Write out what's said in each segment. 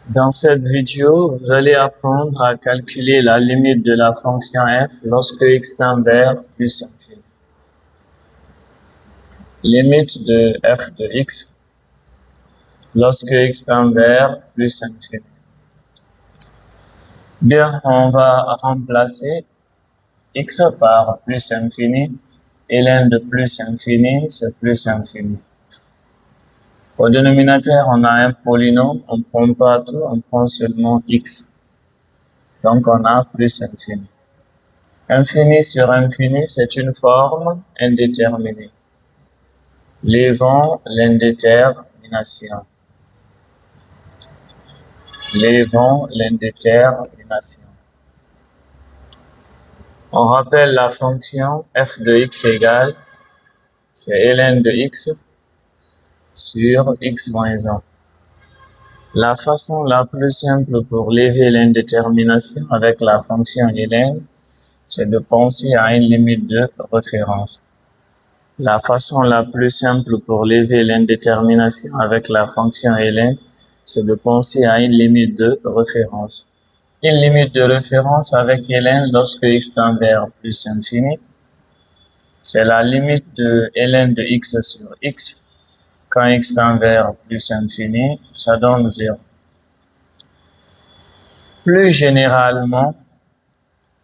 Dans cette vidéo, vous allez apprendre à calculer la limite de la fonction f lorsque x tend vers plus infini. Limite de f de x lorsque x tend vers plus infini. Bien, on va remplacer x par plus infini et ln de plus infini, c'est plus infini. Au dénominateur, on a un polynôme, on ne prend pas tout, on prend seulement x. Donc, on a plus infini. Infini sur infini, c'est une forme indéterminée. Levons l'indétermination. Levons l'indétermination. On rappelle la fonction f de x égale, c'est ln de x sur x moins 1. La façon la plus simple pour lever l'indétermination avec la fonction ln, c'est de penser à une limite de référence. La façon la plus simple pour lever l'indétermination avec la fonction ln, c'est de penser à une limite de référence. Une limite de référence avec ln lorsque x tend vers plus infini, c'est la limite de ln de x sur x. Quand x tend vers plus infini, ça donne 0. Plus généralement,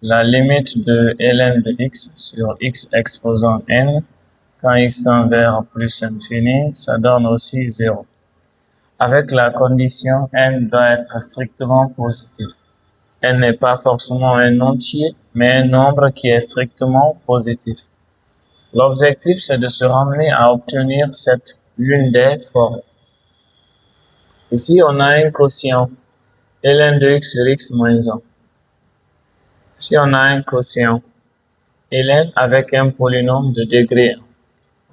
la limite de ln de x sur x exposant n, quand x tend vers plus infini, ça donne aussi 0. Avec la condition n doit être strictement positif. N n'est pas forcément un entier, mais un nombre qui est strictement positif. L'objectif, c'est de se ramener à obtenir l'une des formes. Ici, on a un quotient, ln de x sur x moins 1. Si on a un quotient, ln avec un polynôme de degré 1,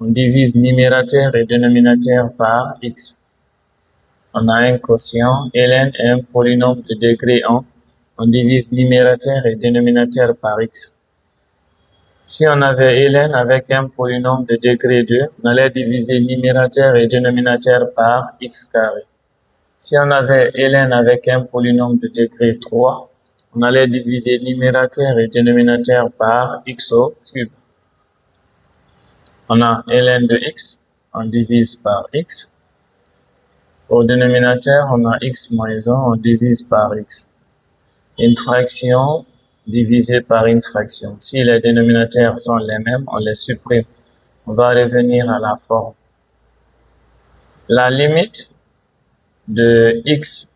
on divise numérateur et dénominateur par x. On a un quotient, ln est un polynôme de degré 1, on divise numérateur et dénominateur par x. Si on avait ln avec un polynôme de degré 2, on allait diviser numérateur et dénominateur par x carré. Si on avait ln avec un polynôme de degré 3, on allait diviser numérateur et dénominateur par x au cube. On a ln de x, on divise par x. Au dénominateur, on a x moins 1, on divise par x. Une fraction divisée par une fraction. Si les dénominateurs sont les mêmes, on les supprime. On va revenir à la forme. La limite de x,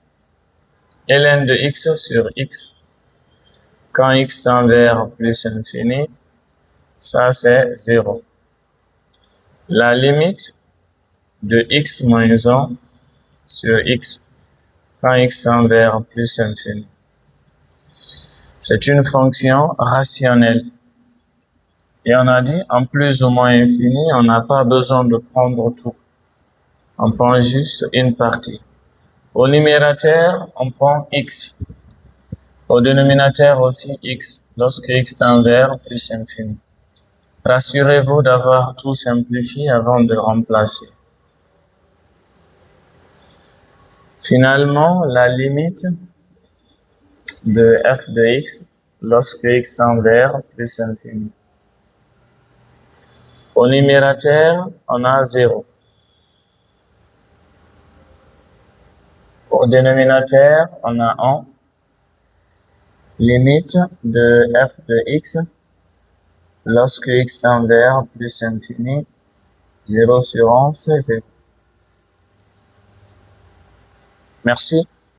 ln de x sur x, quand x tend vers plus infini, ça c'est 0. La limite de x moins 1 sur x, quand x tend vers plus infini. C'est une fonction rationnelle. Et on a dit, en plus ou moins infini, on n'a pas besoin de prendre tout. On prend juste une partie. Au numérateur, on prend x. Au dénominateur aussi x, lorsque x tend vers plus infini. Rassurez-vous d'avoir tout simplifié avant de remplacer. Finalement, la limite de f de x lorsque x tend vers plus infini. Au numérateur, on a 0. Au dénominateur, on a 1. Limite de f de x lorsque x tend vers plus infini, 0 sur 1, c'est 0. Merci.